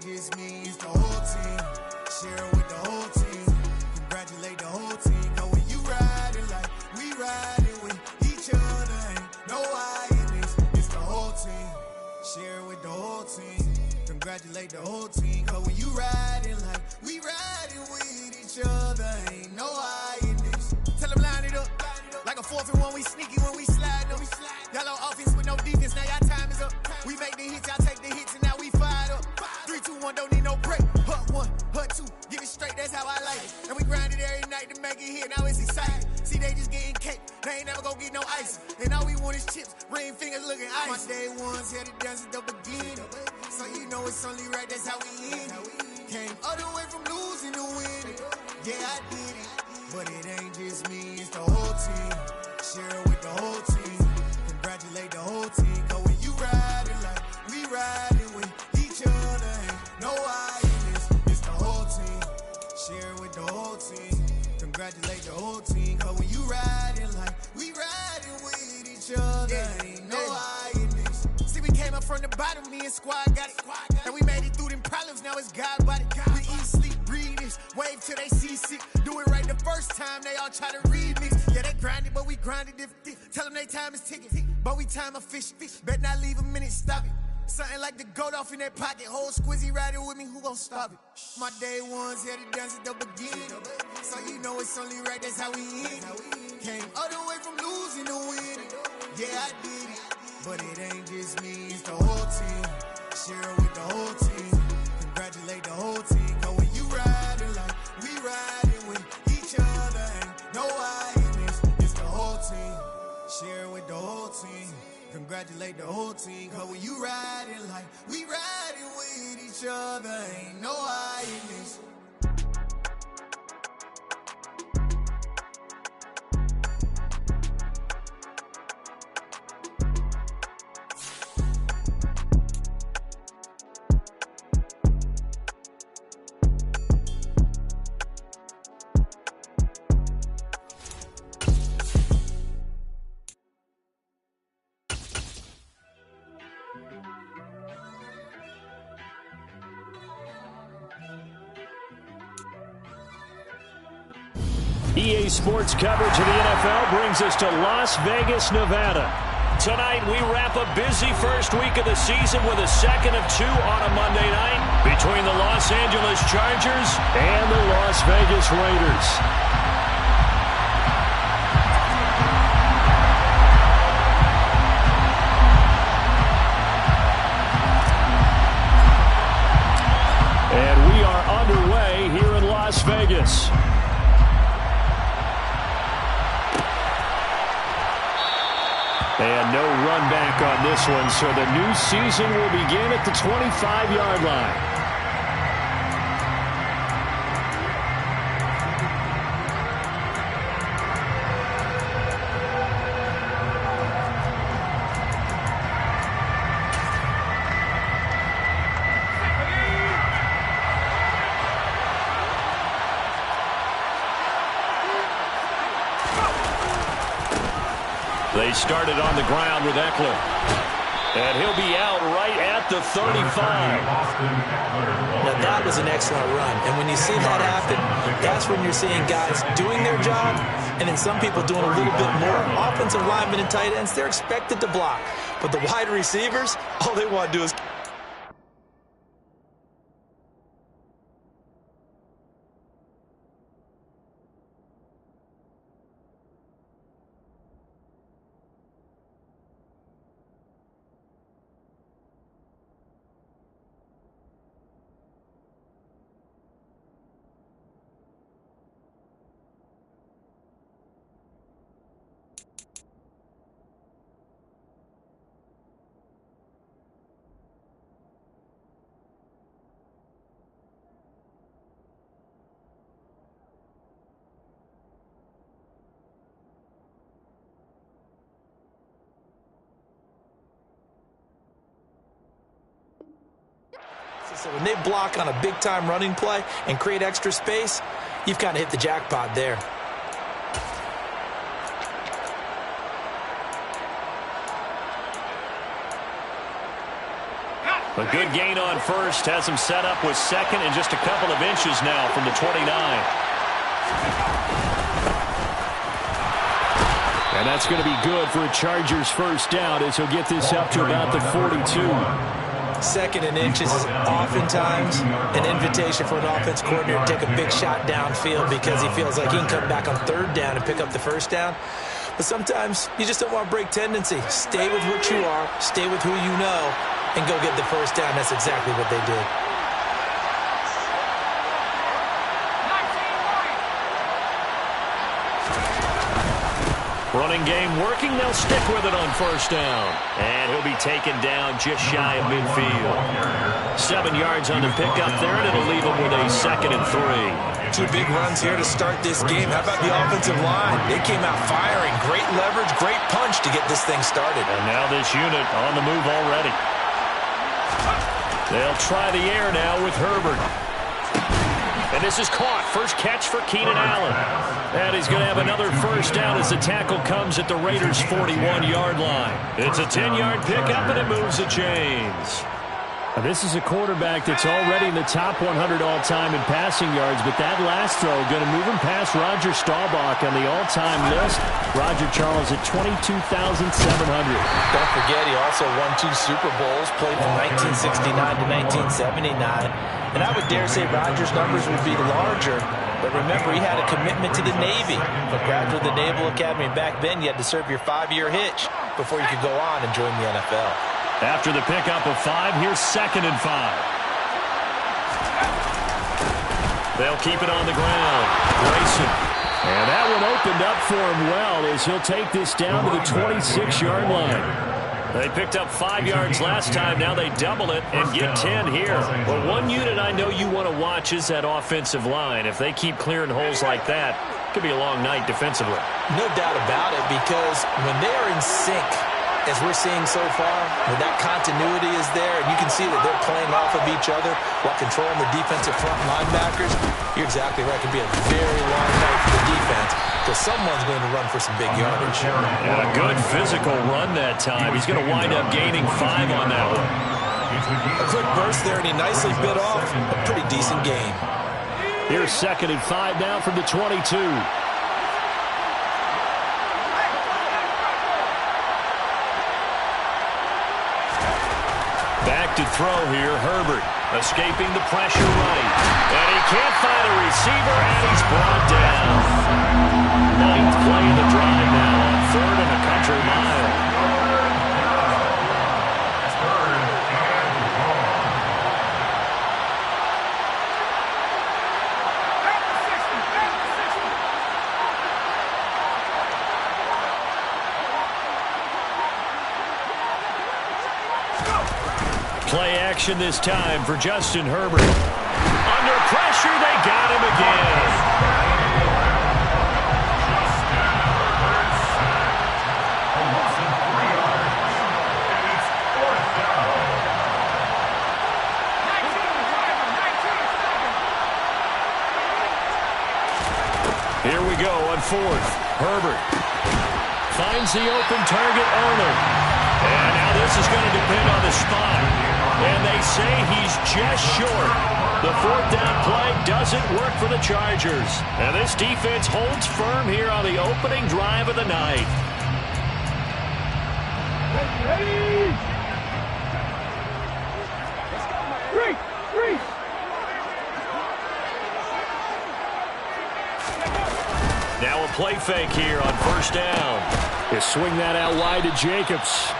just me, it's the whole team. Share it with the whole team. Congratulate the whole team. Cause when you riding like we riding with each other, ain't no I in this. It's the whole team. Share it with the whole team. Congratulate the whole team. Cause when you riding like we riding with each other, ain't no I in this. Tell them line it up. Like a 4th and 1, we sneaky when we slide up. Y'all on offense with no defense, now y'all time is up. We make the hits, y'all take the hits, and now we fired up. 3, 2, 1, don't need no break. Hut 1, hut 2, give it straight, that's how I like it. And we grind it every night to make it hit, now it's exciting. See, they just getting cake, they ain't never gonna get no ice. And all we want is chips, ring fingers looking ice. My day ones had it done since the beginning. So you know it's only right, that's how we end it. Came all the way from losing to winning. Yeah, I did it. But it ain't just me, it's the whole team. Share it with the whole team. Congratulate the whole team. Cause when you riding like we riding with each other, ain't no I in this. It's the whole team. Share it with the whole team. Congratulate the whole team. Cause when you riding like we riding with each other, ain't no I in this. See, we came up from the bottom, me and squad got it. And we made it through them problems, now it's God body. We eat, sleep, breathe this, wave till they see sick. Do it right the first time, they all try to remix. Yeah, they grinded, but we grinded different. Tell them they time is ticking, but we time a fish. Bet not leave a minute, stop it. Something like the goat off in that pocket. Whole squizzy riding with me, who gon' stop it? My day ones had it done since the beginning. So you know it's only right, that's how we end it. Came all the way from losing to winning. Yeah, I did it. But it ain't just me, it's the whole team. Share it with the whole team. Congratulate the whole team. Cause when you riding like we riding with each other, ain't no I in this. It's the whole team. Share it with the whole team. Congratulate the whole team. Cause when you riding like we riding with each other, ain't no I in this. EA Sports coverage of the NFL brings us to Las Vegas, Nevada. Tonight, we wrap a busy first week of the season with a second of 2 on a Monday night between the Los Angeles Chargers and the Las Vegas Raiders. And we are underway here in Las Vegas. And no run back on this one, so the new season will begin at the 25-yard line. They started on the ground with Eckler. And he'll be out right at the 35. Now that was an excellent run. And when you see that happen, that's when you're seeing guys doing their job and then some people doing a little bit more. Offensive linemen and tight ends, they're expected to block. But the wide receivers, all they want to do is... So when they block on a big-time running play and create extra space, you've kind of hit the jackpot there. A good gain on first has him set up with second and just a couple of inches now from the 29. And that's going to be good for a Chargers first down as he'll get this up to about the 42. Second and inches is oftentimes an invitation for an offense coordinator to take a big shot downfield because he feels like he can come back on third down and pick up the first down. But sometimes you just don't want to break tendency. Stay with what you are, stay with who you know, and go get the first down. That's exactly what they did. Running game working. They'll stick with it on first down. And he'll be taken down just shy of midfield. 7 yards on the pickup there, and it'll leave him with a 2nd and 3. 2 big runs here to start this game. How about the offensive line? They came out firing. Great leverage, great punch to get this thing started. And now this unit on the move already. They'll try the air now with Herbert. And this is caught. First catch for Keenan Allen. And he's going to have another first down as the tackle comes at the Raiders' 41-yard line. It's a 10-yard pickup, and it moves the chains. Now, this is a quarterback that's already in the top 100 all-time in passing yards, but that last throw going to move him past Roger Staubach on the all-time list. Roger Charles at 22,700. Don't forget, he also won 2 Super Bowls, played from 1969 to 1979. And I would dare say Roger's numbers would be larger, but remember, he had a commitment to the Navy. But graduate of the Naval Academy, back then you had to serve your 5-year hitch before you could go on and join the NFL. After the pickup of 5, here's 2nd and 5. They'll keep it on the ground. Grayson. And that one opened up for him well as he'll take this down to the 26-yard line. They picked up 5 yards last time. Now they double it and get 10 here. Well, one unit I know you want to watch is that offensive line. If they keep clearing holes like that, it could be a long night defensively. No doubt about it, because when they are in sync, as we're seeing so far, when that continuity is there, and you can see that they're playing off of each other while controlling the defensive front linebackers, you're exactly right. It could be a very long night for the defense because someone's going to run for some big yardage. And a good physical run that time. He's going to wind up gaining 5 on that one. A quick burst there, and he nicely bit off a pretty decent gain. Here's 2nd and 5 now from the 22. Back to throw here, Herbert, escaping the pressure right. And he can't find a receiver, and he's brought down. 9th play of the drive now on 3rd and a country mile. Play action this time for Justin Herbert. Under pressure, they got him again. Here we go on 4th. Herbert finds the open target, Arnold. And now this is going to depend on the spot. And they say he's just short. The 4th down play doesn't work for the Chargers. And this defense holds firm here on the opening drive of the night. Ready? Three. Now a play fake here on 1st down. They swing that out wide to Jacobs.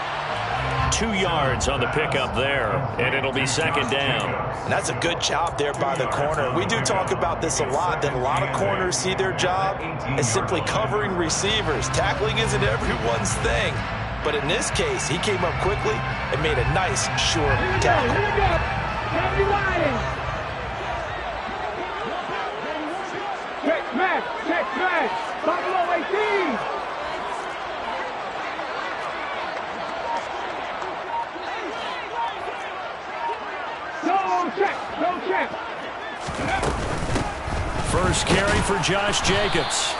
2 yards on the pickup there, and it'll be 2nd down. And that's a good job there by the corner. We do talk about this a lot, that a lot of corners see their job as simply covering receivers. Tackling isn't everyone's thing. But in this case, he came up quickly and made a nice, short tackle. Here we go. Heavy riding. Check smash. Buffalo 18. No check. First carry for Josh Jacobs.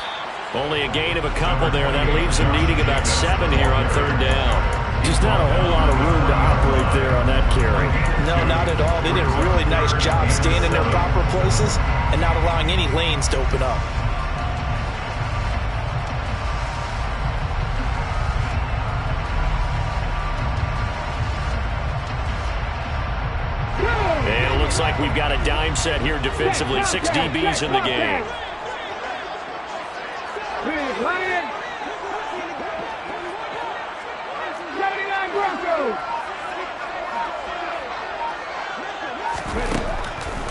Only a gain of a couple there. That leaves him needing about 7 here on 3rd down. Just not a whole lot of room to operate there on that carry. No, not at all. They did a really nice job staying in their proper places and not allowing any lanes to open up. And it looks like we've got a dime set here defensively. 6 DBs in the game.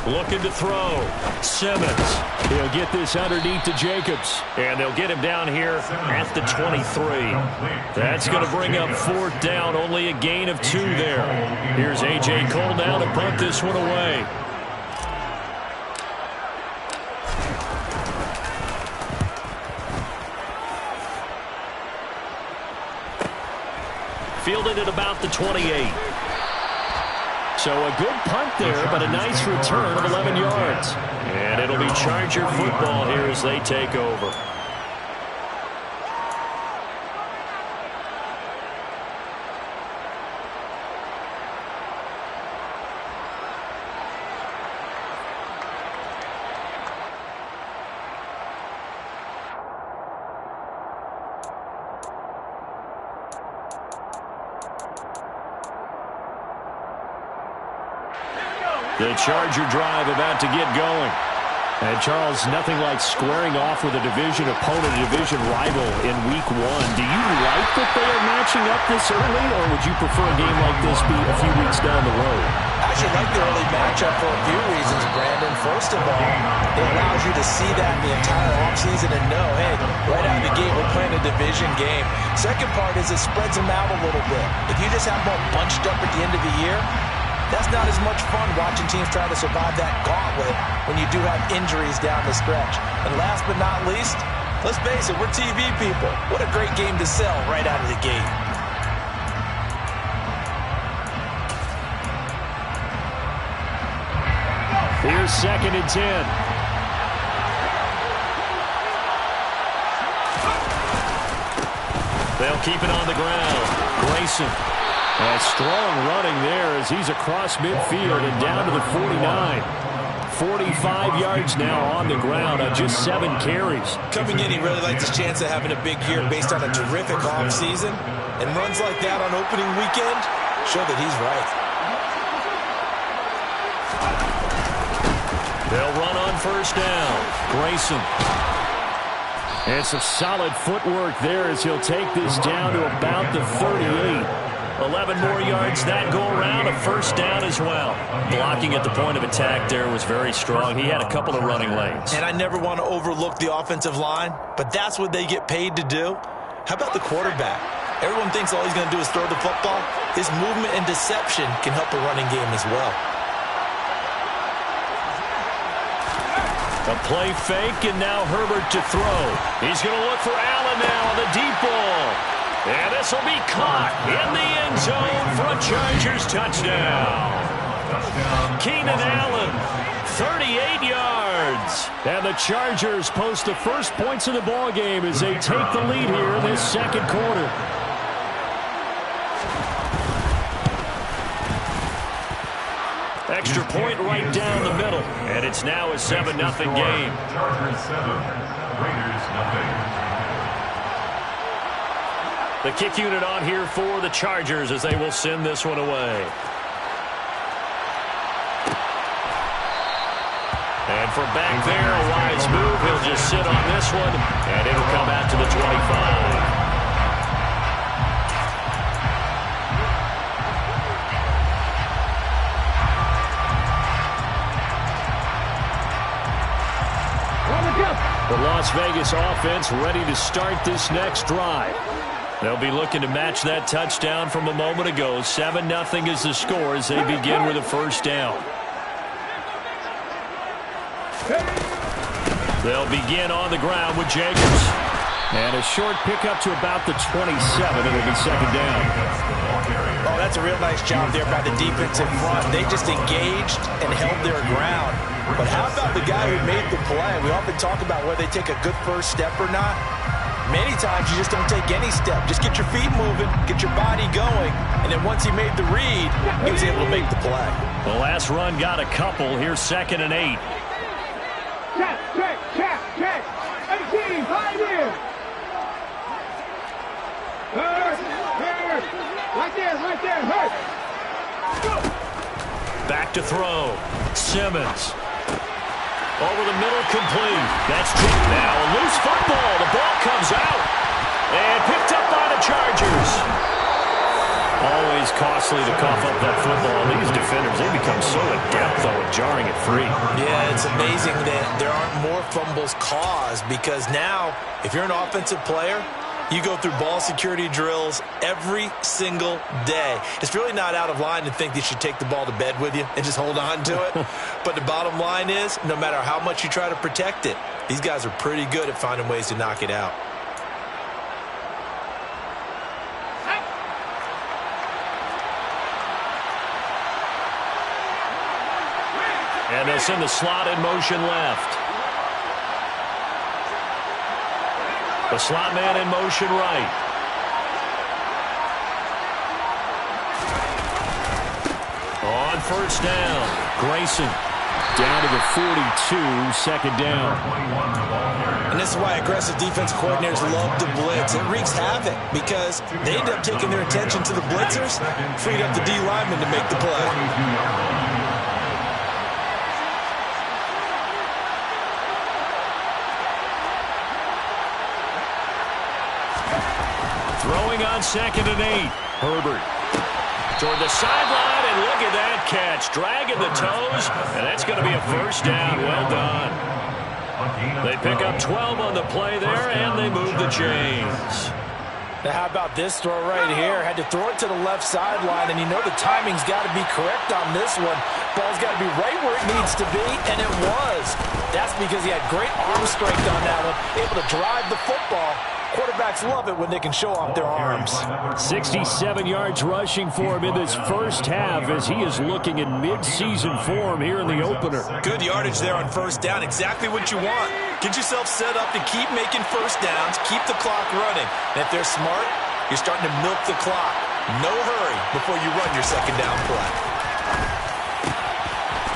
Looking to throw. Simmons. He'll get this underneath to Jacobs. And they'll get him down here at the 23. That's going to bring up 4th down. Only a gain of 2 there. Here's A.J. Cole now to punt this one away. Fielded at about the 28. So a good punt there, but a nice return of 11 yards. And it'll be Charger football here as they take over. The Charger drive about to get going. And, Charles, nothing like squaring off with a division opponent, a division rival in Week 1. Do you like that they are matching up this early, or would you prefer a game like this be a few weeks down the road? I actually like the early matchup for a few reasons, Brandon. First of all, it allows you to see that the entire offseason and know, hey, right out of the gate, we're playing a division game. Second part is it spreads them out a little bit. If you just have them all bunched up at the end of the year, that's not as much fun watching teams try to survive that gauntlet when you do have injuries down the stretch. And last but not least, let's face it, we're TV people. What a great game to sell right out of the gate. Here's 2nd and 10. They'll keep it on the ground. Grayson. A strong running there as he's across midfield and down to the 49. 45 yards now on the ground on just 7 carries. Coming in, he really likes his chance of having a big year based on a terrific offseason. And runs like that on opening weekend show that he's right. They'll run on 1st down. Grayson. And some solid footwork there as he'll take this down to about the 38. 11 more yards that go around, a 1st down as well. Blocking at the point of attack there was very strong. He had a couple of running lanes. And I never want to overlook the offensive line, but that's what they get paid to do. How about the quarterback? Everyone thinks all he's going to do is throw the football. His movement and deception can help the running game as well. A play fake, and now Herbert to throw. He's going to look for Allen now on the deep ball. And this will be caught in the end zone for a Chargers touchdown. Keenan Allen, 38 yards. And the Chargers post the first points of the ball game as they take the lead here in this 2nd quarter. Extra point right down the middle. And it's now a 7-0 game. Chargers 7, Raiders 0. The kick unit on here for the Chargers as they will send this one away. And from back there, a wise move. He'll just sit on this one, and it'll come out to the 25. The Las Vegas offense ready to start this next drive. They'll be looking to match that touchdown from a moment ago. 7-0 is the score as they begin with a 1st down. They'll begin on the ground with Jacobs. And a short pickup to about the 27. It'll be 2nd down. Oh, that's a real nice job there by the defensive front. They just engaged and held their ground. But how about the guy who made the play? We often talk about whether they take a good first step or not. Many times you just don't take any step. Just get your feet moving, get your body going, and then once he made the read, he was able to make the play. The last run got a couple. Here's 2nd and 8. Check. 18, 5 in. Hurt. Right there, hurt. Back to throw. Simmons. Over the middle, complete. That's tipped now. A loose football. The ball comes out. And picked up by the Chargers. Always costly to cough up that football. These defenders, they become so adept, though, at jarring it free. Yeah, it's amazing that there aren't more fumbles caused because now, if you're an offensive player, you go through ball security drills every single day. It's really not out of line to think that you should take the ball to bed with you and just hold on to it. But the bottom line is, no matter how much you try to protect it, these guys are pretty good at finding ways to knock it out. And they'll send the slot in motion left. The slot man in motion right. On first down, Grayson down to the 42, 2nd down. And this is why aggressive defense coordinators love to blitz. It wreaks havoc because they end up taking their attention to the blitzers, freed up the D lineman to make the play. Throwing on 2nd and 8. Herbert toward the sideline, and look at that catch. Dragging the toes, and that's going to be a first down. Well done. They pick up 12 on the play there, and they move the chains. Now, how about this throw right here? Had to throw it to the left sideline, and you know the timing's got to be correct on this one. Ball's got to be right where it needs to be, and it was. That's because he had great arm strength on that one, able to drive the football. Quarterbacks love it when they can show off their arms. 67 yards rushing for him in this first half as he is looking in mid-season form here in the opener. Good yardage there on first down. Exactly what you want. Get yourself set up to keep making first downs, keep the clock running. And if they're smart, you're starting to milk the clock. No hurry before you run your second down play.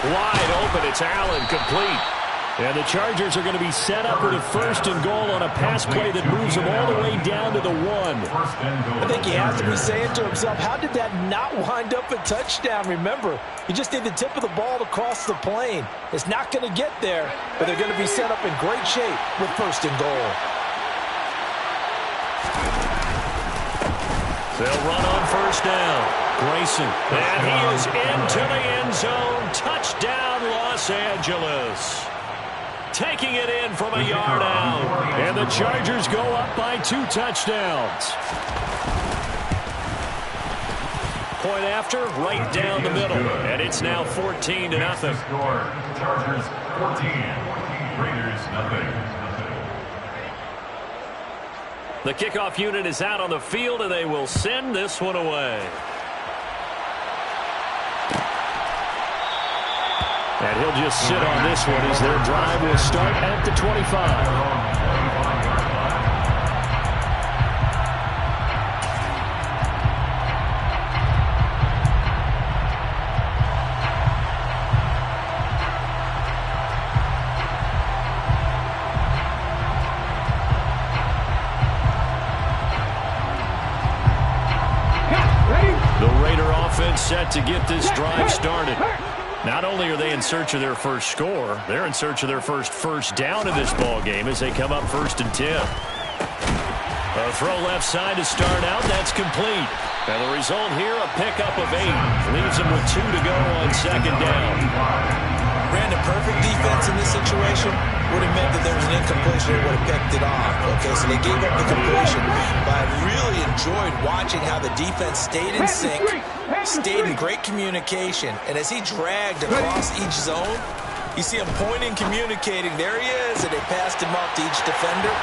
Wide open, it's Allen, complete. And the Chargers are going to be set up with a 1st and goal on a pass play that moves them all the way down to the 1. I think he has to be saying to himself, how did that not wind up a touchdown? Remember, you just need the tip of the ball to cross the plane. It's not going to get there, but they're going to be set up in great shape with 1st and goal. They'll run on first down. Grayson. And he is into the end zone. Touchdown, Los Angeles. Taking it in from a yard out. And the Chargers go up by 2 touchdowns. Point after, right down the middle. And it's now 14-0. Chargers 14, Raiders nothing. The kickoff unit is out on the field, and they will send this one away. And he'll just sit on this one as their drive will start at the 25. Set to get this drive started. Not only are they in search of their first score, they're in search of their first down in this ball game as they come up 1st and 10. A throw left side to start out. That's complete. And the result here, a pickup of 8. Leaves them with 2 to go on 2nd down. Ran a perfect defense in this situation. Would have meant that there was an incompletion. It would have picked it off. Okay, so they gave up the completion. But I really enjoyed watching how the defense stayed in sync, stayed in great communication. And as he dragged across each zone, you see him pointing, communicating. There he is, and they passed him off to each defender.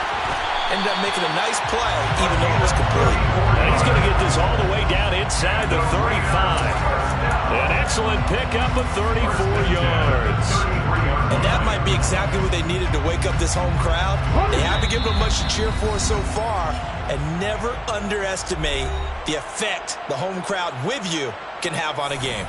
Ended up making a nice play, even though it was complete. And he's going to get this all the way down inside the 35. An excellent pickup of 34 yards. And that might be exactly what they needed to wake up this home crowd. They haven't given them much to cheer for so far, and never underestimate the effect the home crowd with you can have on a game.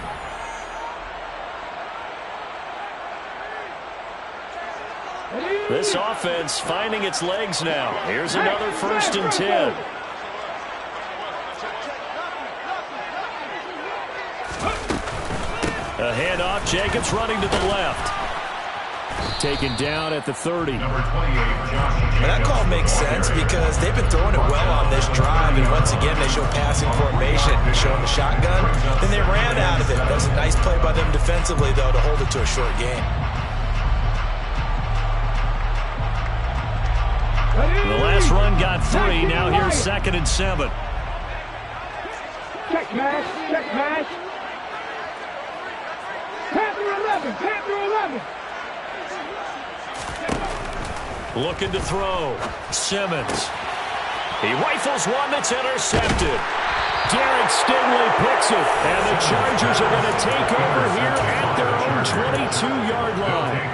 This offense finding its legs now. Here's another 1st and 10. A handoff. Jacobs running to the left. Taken down at the 30. Number 28, Josh. That call makes sense because they've been throwing it well on this drive, and once again they show passing formation, showing the shotgun. Then they ran out of it. That was a nice play by them defensively, though, to hold it to a short game. The last run got 3. Now here's 2nd and 7. Check match. Check match. Panther 11. Panther 11. Looking to throw. Simmons. He rifles one that's intercepted. Derek Stingley picks it. And the Chargers are going to take over here at their own 22-yard line.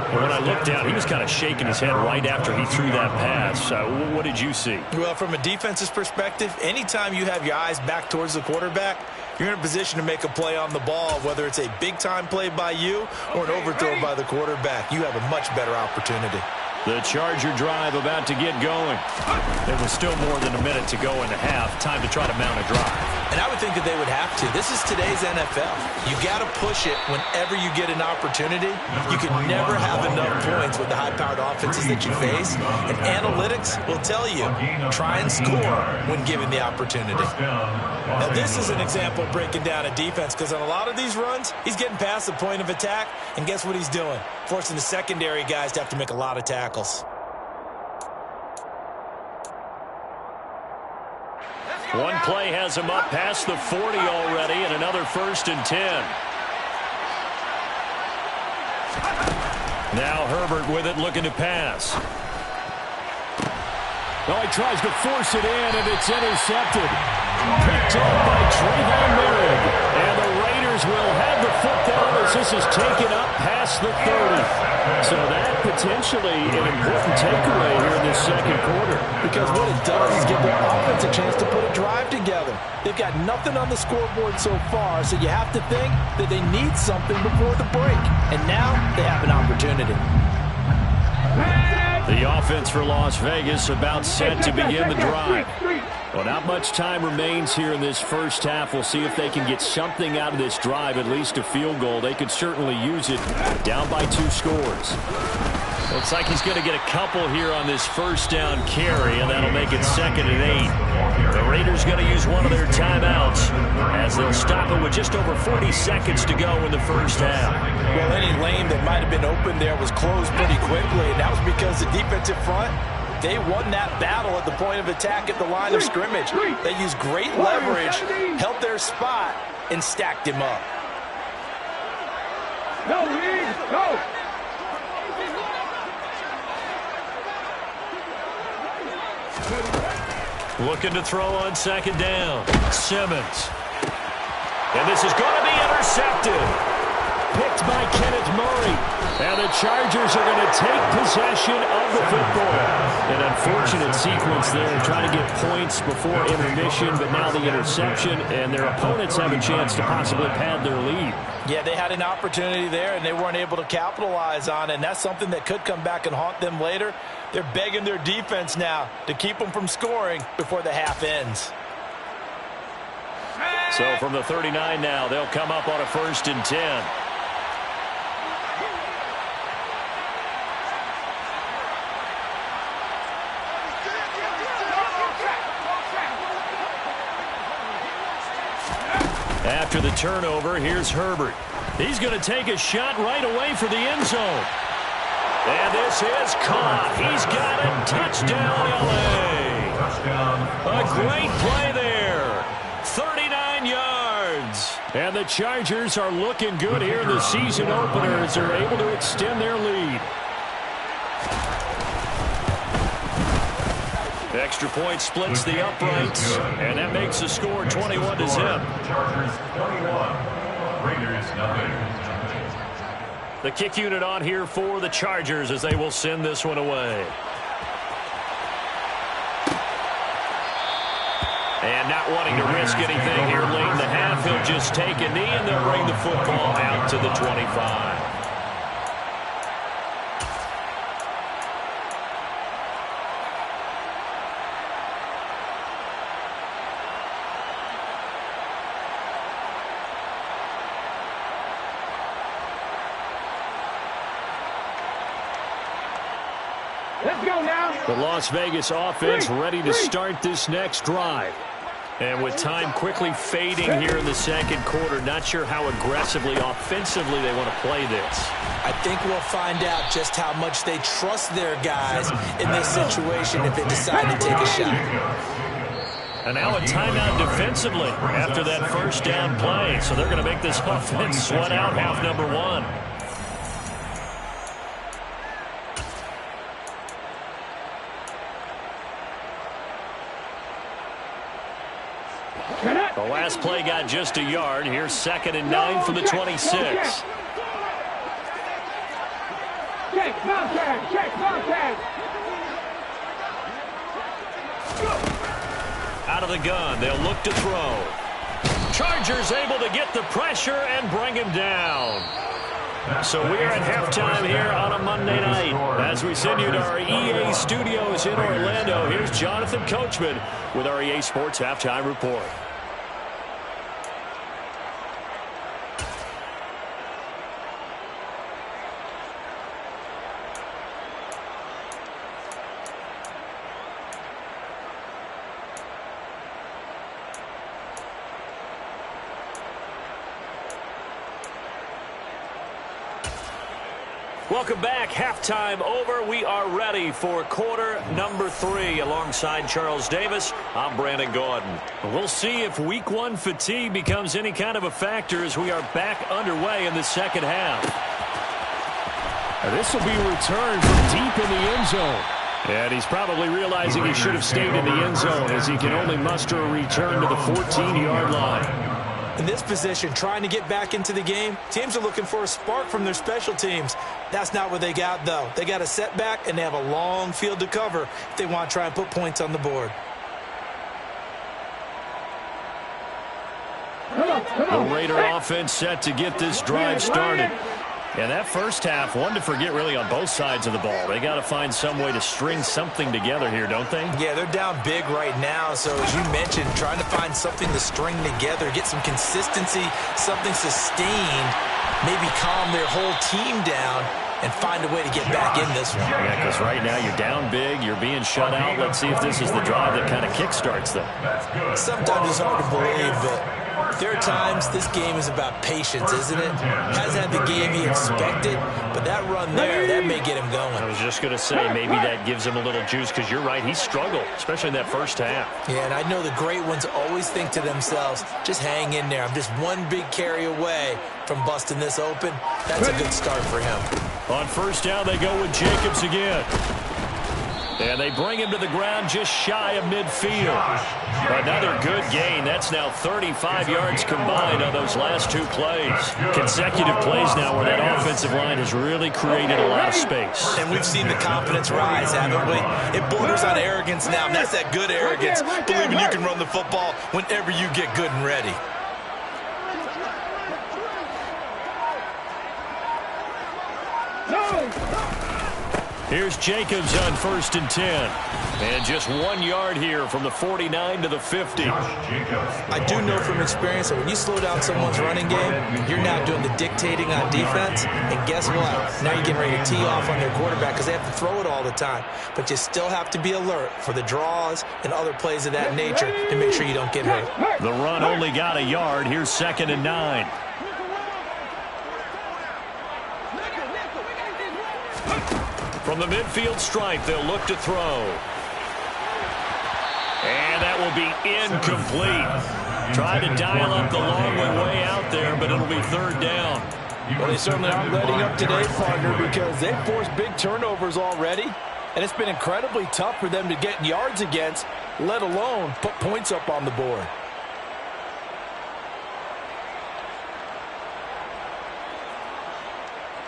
And when I looked down, he was kind of shaking his head right after he threw that pass. What did you see? Well, from a defense's perspective, anytime you have your eyes back towards the quarterback, you're in a position to make a play on the ball, whether it's a big-time play by you or an overthrow by the quarterback. You have a much better opportunity. The Charger drive about to get going. There was still more than a minute to go in the half. Time to try to mount a drive. And I would think that they would have to. This is today's NFL. You got to push it whenever you get an opportunity. You can never have enough points with the high-powered offenses that you face. And analytics will tell you, try and score when given the opportunity. Now, this is an example of breaking down a defense because on a lot of these runs, he's getting past the point of attack. And guess what he's doing? Forcing the secondary guys to have to make a lot of tackles. One play has him up past the 40 already, and another 1st and 10. Now Herbert with it, looking to pass. Oh, he tries to force it in, and it's intercepted. Picked up by Trayvon Merrick. And the Raiders will have the football as this is taken up past the 30. So that potentially an important takeaway here in this 2nd quarter. Because what it does is give their offense a chance to put a drive together. They've got nothing on the scoreboard so far, so you have to think that they need something before the break. And now they have an opportunity. The offense for Las Vegas about set to begin the drive. Well, not much time remains here in this first half. We'll see if they can get something out of this drive, at least a field goal. They could certainly use it down by 2 scores. Looks like he's going to get a couple here on this 1st down carry, and that'll make it 2nd and 8. The Raiders going to use one of their timeouts as they'll stop it with just over 40 seconds to go in the first half. Well, any lane that might have been open there was closed pretty quickly, and that was because the defensive front, they won that battle at the point of attack at the line of scrimmage. They used great leverage, held their spot, and stacked him up. No, Reed, go! Looking to throw on 2nd down. Simmons. And this is going to be intercepted. Picked by Kenneth Murray. And the Chargers are going to take possession of the football. An unfortunate sequence there, trying to get points before intermission, but now the interception, and their opponents have a chance to possibly pad their lead. Yeah, they had an opportunity there, and they weren't able to capitalize on it, and that's something that could come back and haunt them later. They're begging their defense now to keep them from scoring before the half ends. So from the 39 now, they'll come up on a 1st and 10. After the turnover, here's Herbert. He's going to take a shot right away for the end zone. And this is caught. He's got it. Touchdown, L.A. A great play there. 39 yards. And the Chargers are looking good here in the season opener as they're able to extend their lead. Extra point splits the uprights, and that makes the score 21-0. Chargers 21, Raiders nothing. The kick unit on here for the Chargers as they will send this one away. And not wanting to risk anything here late in the half, he'll just take a knee and they'll bring the football out to the 25. Let's go now. The Las Vegas offense ready to start this next drive. And with time quickly fading here in the second quarter, not sure how aggressively, offensively they want to play this. I think we'll find out just how much they trust their guys in this situation if they decide to take a shot. And now a timeout defensively after that first down play. So they're going to make this offense sweat out half number one. The last play got just a yard. Here's 2nd and 9 from the 26. Check contact. Check contact. Out of the gun, they'll look to throw. Chargers able to get the pressure and bring him down. So we are at halftime here on a Monday night. As we send you to our EA studios in Orlando, here's Jonathan Coachman with our EA Sports Halftime Report. Welcome back. Halftime over. We are ready for quarter number 3. Alongside Charles Davis, I'm Brandon Gordon. We'll see if week 1 fatigue becomes any kind of a factor as we are back underway in the second half. This will be returned from deep in the end zone. And he's probably realizing he should have stayed in the end zone as he can only muster a return to the 14-yard line. In this position, trying to get back into the game, teams are looking for a spark from their special teams. That's not what they got, though. They got a setback, and they have a long field to cover if they want to try and put points on the board. The Raider offense set to get this drive started. And that first half, one to forget really on both sides of the ball. They got to find some way to string something together here, don't they? Yeah, they're down big right now. So as you mentioned, trying to find something to string together, get some consistency, something sustained, maybe calm their whole team down and find a way to get back in this one. Yeah, because right now you're down big, you're being shut out. Let's see if this is the drive that kind of kickstarts them. Sometimes it's hard to believe, but there are times this game is about patience, isn't it? Hasn't had the game he expected, but that run there, that may get him going. I was just going to say, maybe that gives him a little juice, because you're right, he struggled, especially in that first half. Yeah, and I know the great ones always think to themselves, just hang in there. I'm just one big carry away from busting this open. That's a good start for him. On first down, they go with Jacobs again. And they bring him to the ground just shy of midfield. Another good gain. That's now 35 yards combined on those last 2 plays. Consecutive plays now where that offensive line has really created a lot of space. And we've seen the confidence rise, haven't we? It borders on arrogance now, and that's that good arrogance, believing you can run the football whenever you get good and ready. Here's Jacobs on 1st and 10. And just 1 yard here from the 49 to the 50. I do know from experience that when you slow down someone's running game, you're now doing the dictating on defense. And guess what? Now you're getting ready to tee off on their quarterback because they have to throw it all the time. But you still have to be alert for the draws and other plays of that nature to make sure you don't get hurt. The run only got a yard. Here's 2nd and 9. From the midfield stripe, they'll look to throw. And that will be incomplete. Tried to dial up the long way out there, but it'll be 3rd down. Well, they certainly aren't letting up today, partner, because they've forced big turnovers already. And it's been incredibly tough for them to get yards against, let alone put points up on the board.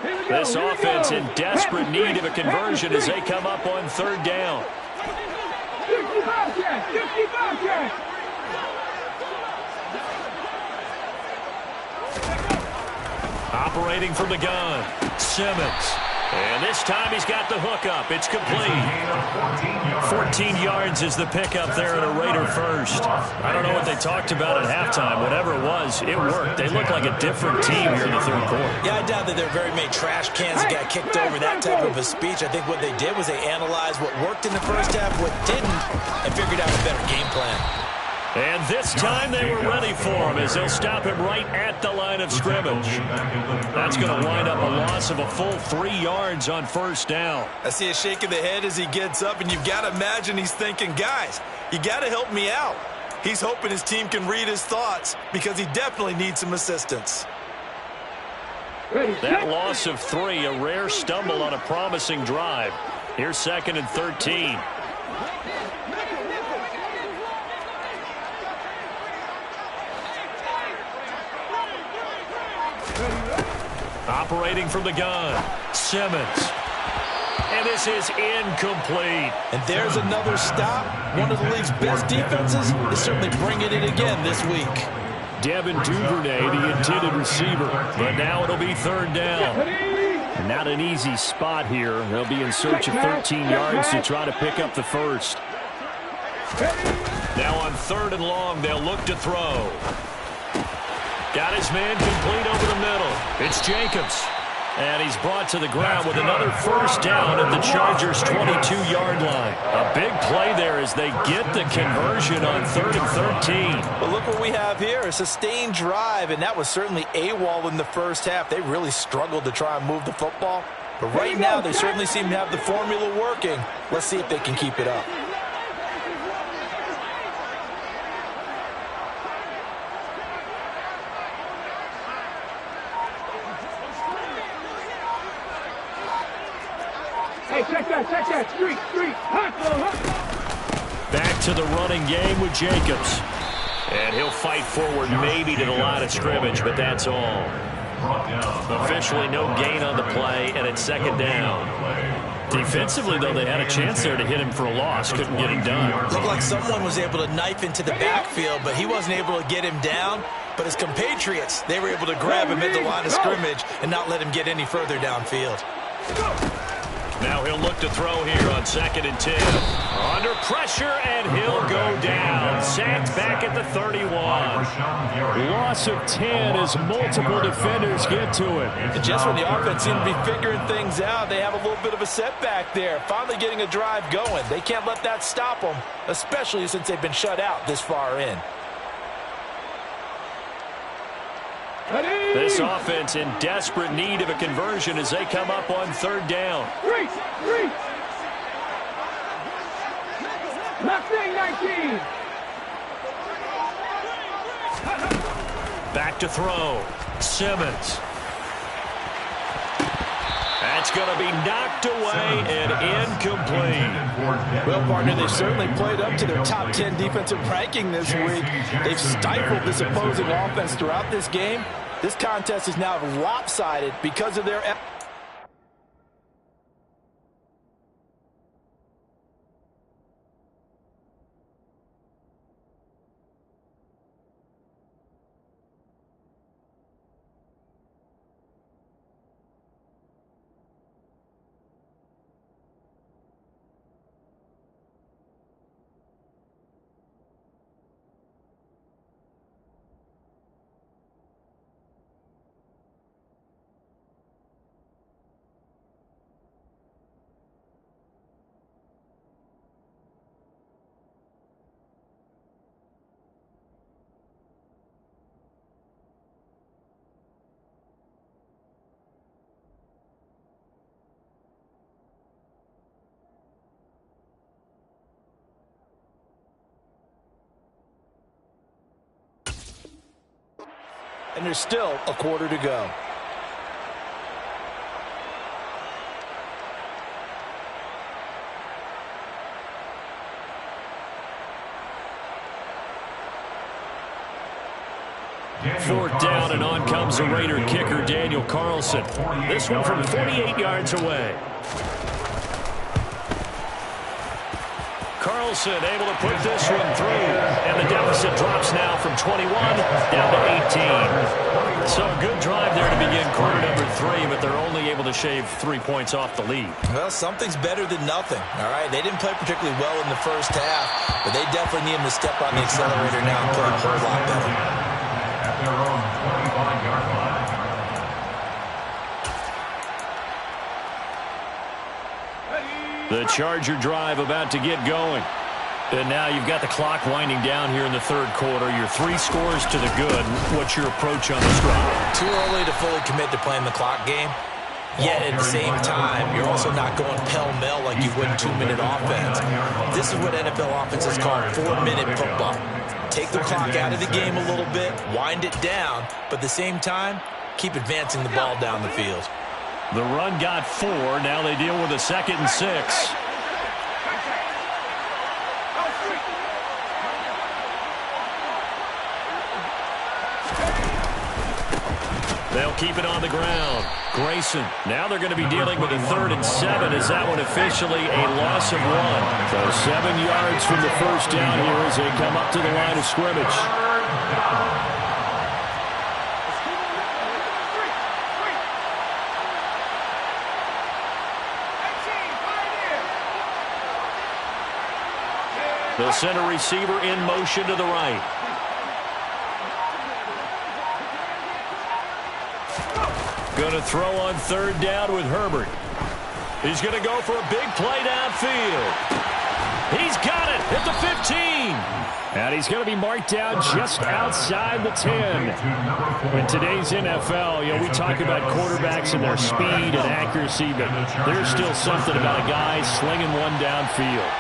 Here we This offense in desperate need of a conversion as they come up on third down. 60 Bobcats! 60 Bobcats! Operating from the gun, Simmons. And this time he's got the hookup. It's complete. 14 yards is the pickup there at a Raider first. I don't know what they talked about at halftime. Whatever it was, it worked. They look like a different team here in the third quarter. Yeah, I doubt that there are very many trash cans that got kicked over that type of a speech. I think what they did was they analyzed what worked in the first half, what didn't, and figured out a better game plan. And this time they were ready for him as they'll stop him right at the line of scrimmage. That's going to wind up a loss of a full 3 yards on first down. I see a shake of the head as he gets up, and you've got to imagine he's thinking, guys, you got to help me out. He's hoping his team can read his thoughts because he definitely needs some assistance. That loss of 3, a rare stumble on a promising drive. Here's 2nd and 13. Operating from the gun, Simmons. And this is incomplete. And there's another stop. One of the league's best defenses is certainly bringing it again this week. Devin Duvernay, the intended receiver. But now it'll be third down. Not an easy spot here. They'll be in search of 13 yards to try to pick up the first. Now on 3rd and long, they'll look to throw. Got his man complete over the middle. It's Jacobs. And he's brought to the ground with another first down at the Chargers' 22-yard line. A big play there as they get the conversion on 3rd and 13. But look what we have here, a sustained drive, and that was certainly AWOL in the first half. They really struggled to try and move the football. But right now, they certainly seem to have the formula working. Let's see if they can keep it up. Check that, street, Back to the running game with Jacobs. And he'll fight forward maybe to the line of scrimmage, but that's all. Officially no gain on the play, and it's 2nd down. Defensively, though, they had a chance there to hit him for a loss. Couldn't get him done. Looked like someone was able to knife into the backfield, but he wasn't able to get him down. But his compatriots, they were able to grab him at the line of scrimmage and not let him get any further downfield. Now he'll look to throw here on 2nd and 10. Under pressure, and he'll go down. Sacked back at the 31. Loss of 10 as multiple defenders get to him. And just when the offense seemed to be figuring things out, they have a little bit of a setback there. Finally getting a drive going. They can't let that stop them, especially since they've been shut out this far in. This offense in desperate need of a conversion as they come up on 3rd down. Mustang 19. Back to throw. Simmons. That's going to be knocked away and incomplete. Well, partner, they certainly played up to their top 10 defensive ranking this week. They've stifled this opposing offense throughout this game. This contest is now lopsided because of their effort. And there's still a quarter to go. Fourth down, and on comes the Raider kicker, Daniel Carlson. This one from 48 yards away. Carlson able to put this one through, and the deficit drops now from 21 down to 18. So a good drive there to begin quarter number 3, but they're only able to shave 3 points off the lead. Well, something's better than nothing, all right? They didn't play particularly well in the first half, but they definitely need them to step on the accelerator now and play a whole lot better. At their own 25-yard line. The Charger drive about to get going. And now you've got the clock winding down here in the third quarter. Your 3 scores to the good. What's your approach on this drive? Too early to fully commit to playing the clock game. Yet at the same time, you're also not going pell-mell like you would in 2-minute offense. This is what NFL offenses call 4-minute football. Take the clock out of the game a little bit, wind it down, but at the same time, keep advancing the ball down the field. The run got 4. Now they deal with a 2nd and 6. They'll keep it on the ground. Grayson. Now they're going to be dealing with a 3rd and 7. Is that one officially a loss of 1? So 7 yards from the first down here as they come up to the line of scrimmage. The center receiver in motion to the right. Going to throw on 3rd down with Herbert. He's going to go for a big play downfield. He's got it at the 15. And he's going to be marked down just outside the 10. In today's NFL, we talk about quarterbacks and their speed and accuracy, but there's still something about a guy slinging one downfield.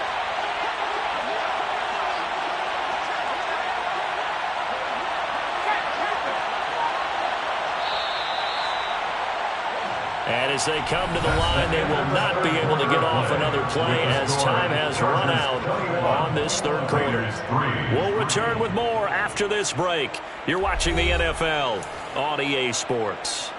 And as they come to the line, they will not be able to get off another play as time has run out on this third quarter. We'll return with more after this break. You're watching the NFL on EA Sports.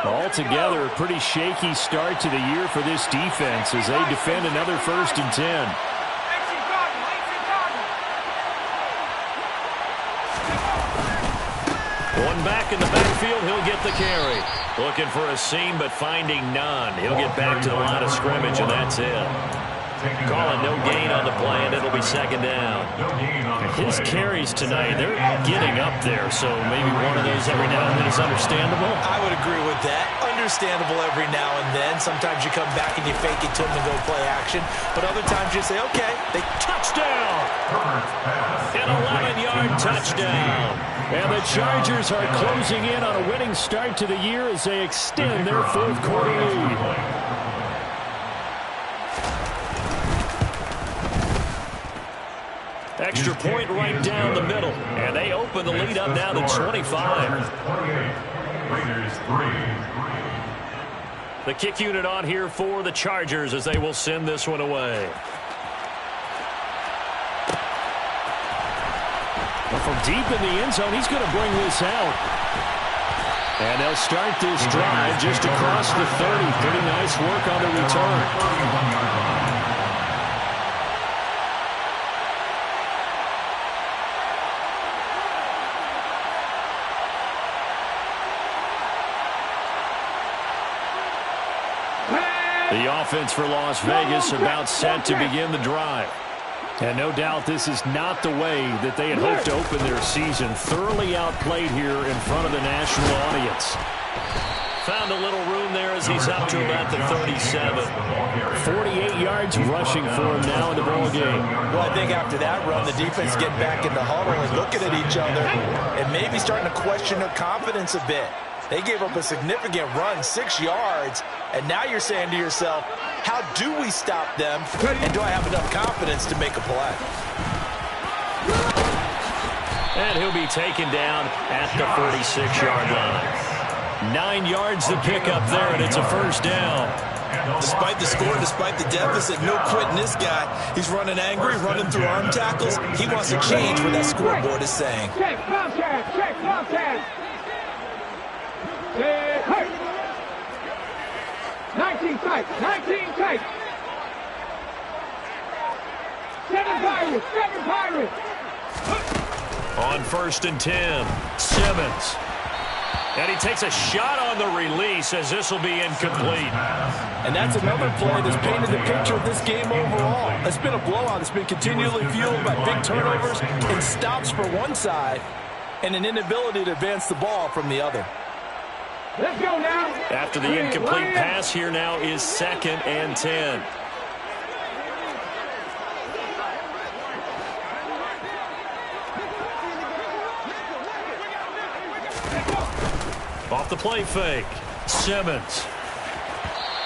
Altogether, a pretty shaky start to the year for this defense as they defend another 1st and 10. One back in the backfield, he'll get the carry. Looking for a seam, but finding none. He'll get back to the line of scrimmage, and that's it. Calling no gain on the play, and it'll be 2nd down. His carries tonight, they're getting up there, so maybe one of those every now and then is understandable. I would agree with that. Understandable every now and then. Sometimes you come back and you fake it to them and go play action, but other times you say, okay, they touchdown! An 11-yard touchdown. And the Chargers are closing in on a winning start to the year as they extend their 4th quarter lead. Extra point right down the middle. And they open the lead up now to 25. Raiders 3. The kick unit on here for the Chargers as they will send this one away. Well, from deep in the end zone, he's going to bring this out. And they'll start this drive just across the 30. Pretty nice work on the return. The offense for Las Vegas about set to begin the drive. And no doubt this is not the way that they had hoped to open their season. Thoroughly outplayed here in front of the national audience. Found a little room there as he's up to about the 37. 48 yards rushing for him now in the ball game. Well, I think after that run, the defense getting back in the huddle and looking at each other and maybe starting to question their confidence a bit. They gave up a significant run, 6 yards, and now you're saying to yourself, how do we stop them, and do I have enough confidence to make a play? And he'll be taken down at the 46-yard line. 9 yards to pick up there, and it's a first down. Despite the score, despite the deficit, no quitting this guy. He's running angry, running through arm tackles. He wants to change what that scoreboard is saying. Check, Bobcat, check, Bobcat. Hurt. 19 tight, 19 tight. 7 Pirates, 7 Pirates. On 1st and 10, Simmons. And he takes a shot on the release as this will be incomplete. And that's another play that's painted the picture of this game overall. It's been a blowout. It's been continually fueled by big turnovers and stops for one side and an inability to advance the ball from the other. Let's go now. After the incomplete pass, here now is 2nd and 10. Off the play fake, Simmons.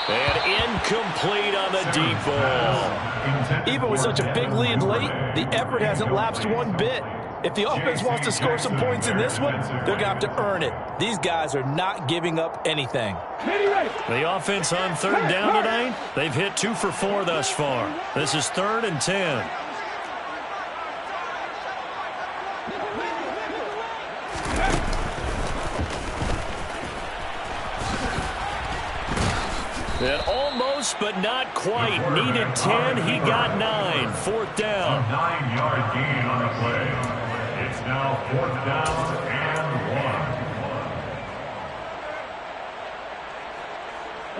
And incomplete on the deep ball. Even with such a big lead late, the effort hasn't lapsed one bit. If the offense wants to score some points in this one, they're going to have to earn it. These guys are not giving up anything. The offense on 3rd down tonight, they've hit 2 for 4 thus far. This is 3rd and 10. And almost, but not quite. Needed 10. He got 9. 4th down. A 9-yard gain on the play. It's now 4th down and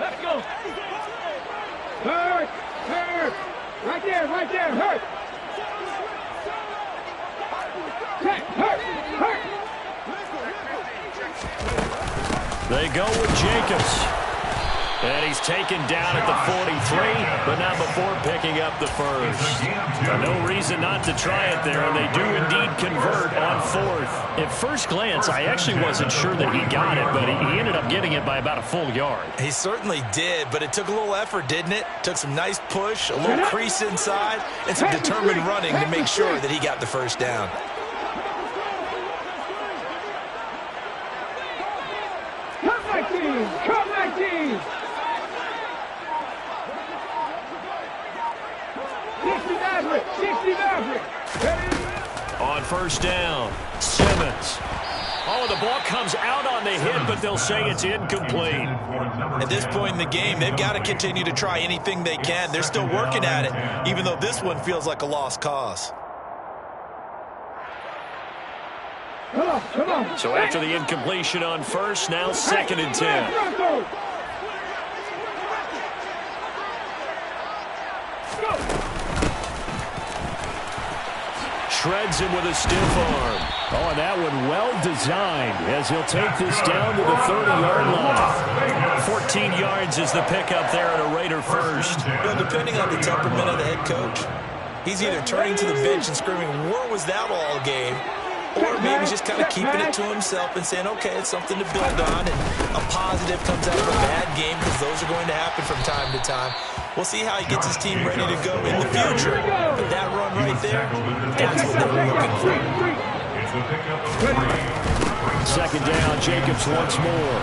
1. Let's go. Hurt. Hurt. Right there, hurt. Check, hurt. They go with Jacobs. And he's taken down at the 43, but not before picking up the first. No reason not to try it there, and they do indeed convert on 4th. At first glance, I actually wasn't sure that he got it, but he ended up getting it by about a full yard. He certainly did, but it took a little effort, didn't it? Took some nice push, a little crease inside, and some determined running to make sure that he got the first down. Come, my team. 60 Maverick. On 1st down, Simmons. Oh, the ball comes out on the hit, but they'll say it's incomplete. At this point in the game, they've got to continue to try anything they can. They're still working at it, even though this one feels like a lost cause. Come on. So after the incompletion on 1st, now 2nd and 10. Shreds him with a stiff arm. Oh, and that one well designed as he'll take this down to the 30-yard line. 14 yards is the pickup there at a Raider first. Well, depending on the temperament of the head coach, he's either turning to the bench and screaming, "Where was that all game?" Or maybe just kind of keeping it to himself and saying, okay, it's something to build on, and a positive comes out of a bad game because those are going to happen from time to time. We'll see how he gets his team ready to go in the future. But that run right there, that's what they were looking for. It's a pickup of 3. 2nd down, Jacobs once more.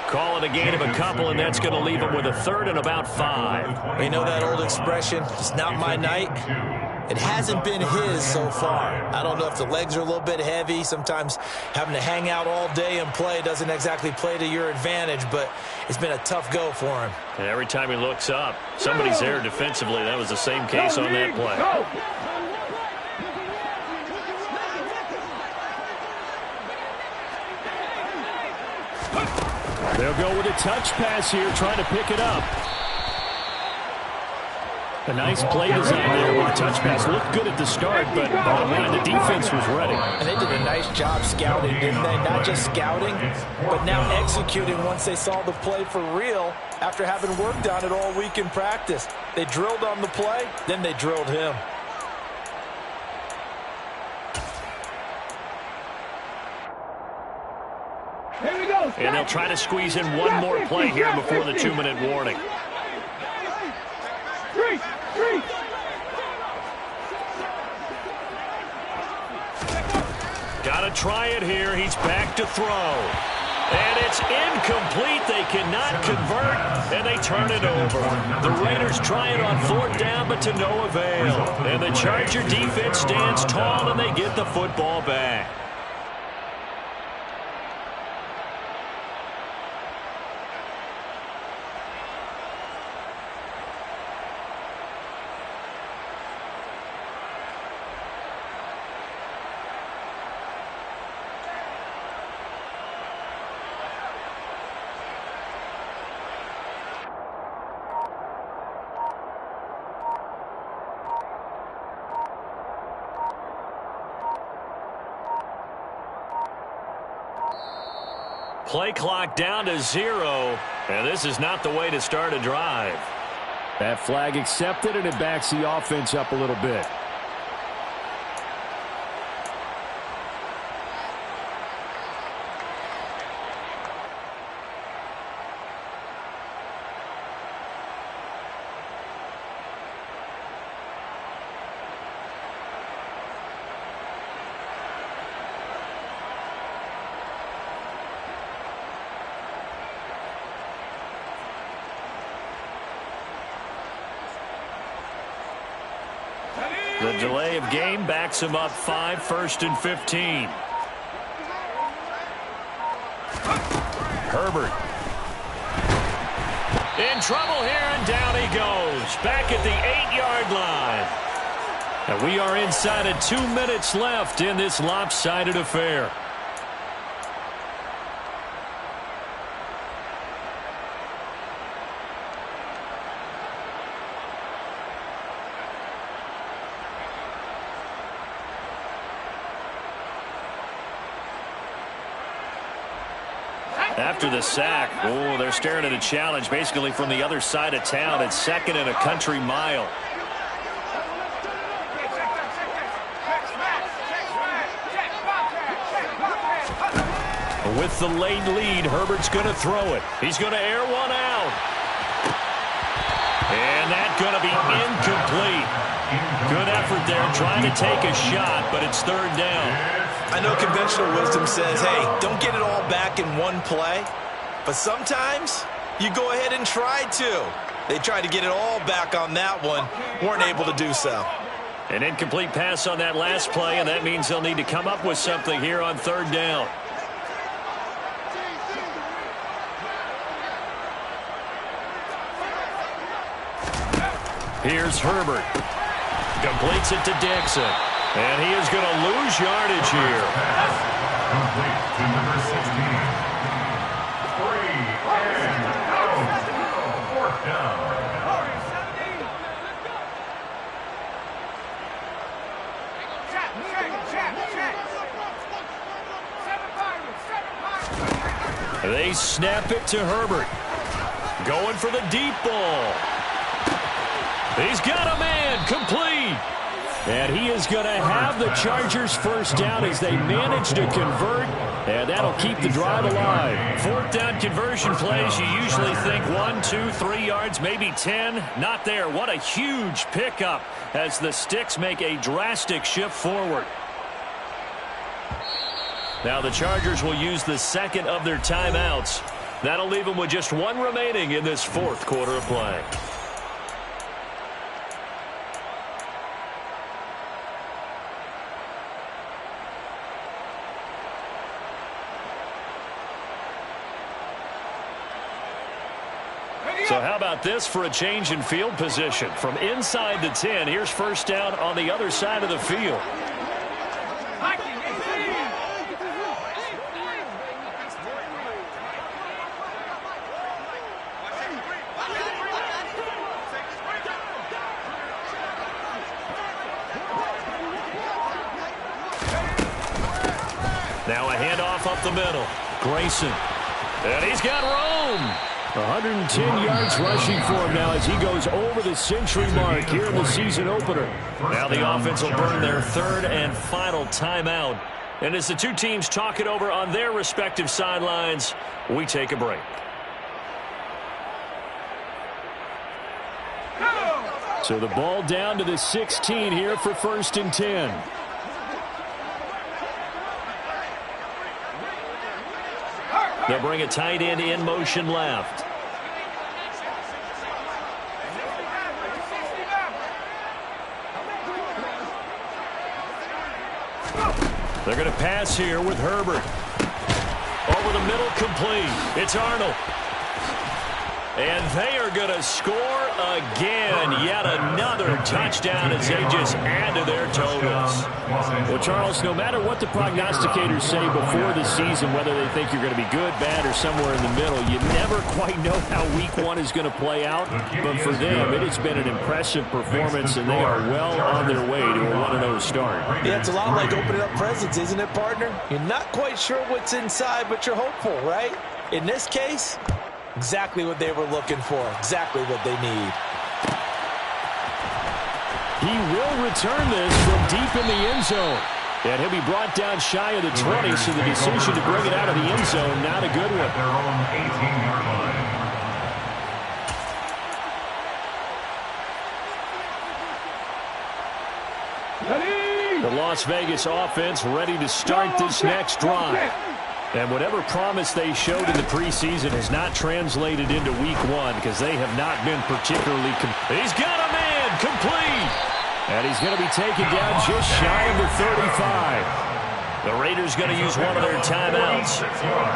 Call it a gain of a couple, and that's going to leave him with a 3rd and about 5. You know that old expression, it's not my night? It hasn't been his so far. I don't know if the legs are a little bit heavy. Sometimes having to hang out all day and play doesn't exactly play to your advantage, but it's been a tough go for him. And every time he looks up, somebody's there defensively. That was the same case on that play. They'll go with a touch pass here, trying to pick it up. A nice play design there with a touch pass. Looked good at the start, but bottom line, the defense was ready. And they did a nice job scouting, didn't they? Not just scouting, but now executing once they saw the play for real after having worked on it all week in practice. They drilled on the play, then they drilled him. Here we go. And they'll try to squeeze in one more play here before the 2-minute warning. Gotta try it here. He's back to throw. And it's incomplete. They cannot convert, and they turn it over. The Raiders try it on 4th down, but to no avail. And the Charger defense stands tall, and they get the football back. Play clock down to 0, and this is not the way to start a drive. That flag accepted, and it backs the offense up a little bit. The delay of game backs him up 5, 1st and 15. Herbert. In trouble here, and down he goes. Back at the 8-yard line. And we are inside of 2 minutes left in this lopsided affair. After the sack, they're staring at a challenge basically from the other side of town. It's 2nd and a country mile. With the late lead, Herbert's going to throw it. He's going to air one out. And that's going to be incomplete. Good effort there trying to take a shot, but it's 3rd down. I know conventional wisdom says, hey, don't get it all back in one play. But sometimes you go ahead and try to. They tried to get it all back on that one. Weren't able to do so. An incomplete pass on that last play, and that means they'll need to come up with something here on 3rd down. Here's Herbert. Completes it to Dixon. And he is going to lose yardage here. Complete to number 16. 3 and out. 4th down. They snap it to Herbert. Going for the deep ball. He's got a man. Complete. And he is going to have the Chargers 1st down as they manage to convert, and that'll keep the drive alive. 4th down conversion plays, you usually think 1, 2, 3 yards, maybe 10. Not there. What a huge pickup as the Sticks make a drastic shift forward. Now the Chargers will use the 2nd of their timeouts. That'll leave them with just 1 remaining in this 4th quarter of play. So how about this for a change in field position? From inside the 10, here's 1st down on the other side of the field. Now a handoff up the middle. Grayson. And he's got Rome. 110 yards rushing for him now as he goes over the century mark here in the season opener. Now the offense will burn their 3rd and final timeout. And as the two teams talk it over on their respective sidelines, we take a break. So the ball down to the 16 here for 1st and 10. They'll bring a tight end in motion left. They're going to pass here with Herbert. Over the middle, complete. It's Arnold. And they are going to score again. Yet another touchdown as they just add to their totals. Well, Charles, no matter what the prognosticators say before the season, whether they think you're going to be good, bad, or somewhere in the middle, you never quite know how week one is going to play out. But for them, it has been an impressive performance, and they are well on their way to a 1-0 start. Yeah, it's a lot like opening up presents, isn't it, partner? You're not quite sure what's inside, but you're hopeful, right? In this case, exactly what they were looking for, exactly what they need. He will return this from deep in the end zone. And he'll be brought down shy of the 20, so the decision to bring it out of the end zone, not a good one. Their own 18-yard line. The Las Vegas offense ready to start this next drive. And whatever promise they showed in the preseason has not translated into week one because they have not been particularly He's got a man complete. And he's going to be taken down just shy of the 35. The Raiders going to use one of their timeouts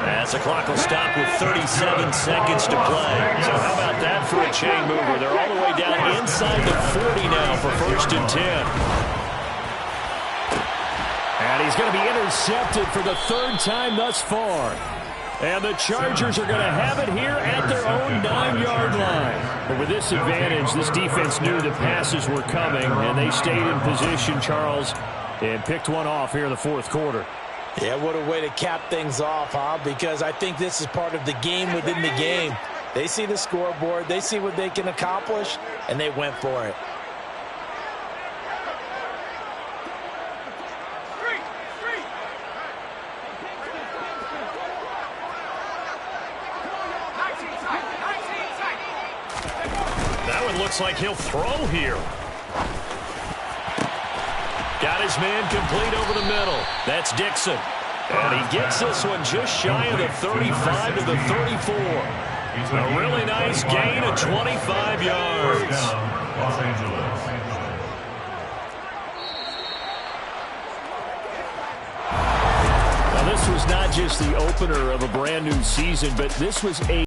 as the clock will stop with 37 seconds to play. So how about that for a chain mover? They're all the way down inside the 40 now for 1st and 10. And he's going to be intercepted for the 3rd time thus far. And the Chargers are going to have it here at their own 9-yard line. But with this advantage, this defense knew the passes were coming, and they stayed in position, Charles, and picked one off here in the 4th quarter. Yeah, what a way to cap things off, huh? Because I think this is part of the game within the game. They see the scoreboard, they see what they can accomplish, and they went for it. Looks like he'll throw here. Got his man complete over the middle. That's Dixon. And he gets this one just shy of the 35 to the 34. A really nice gain of 25 yards. Los Angeles. Now, this was not just the opener of a brand new season, but this was a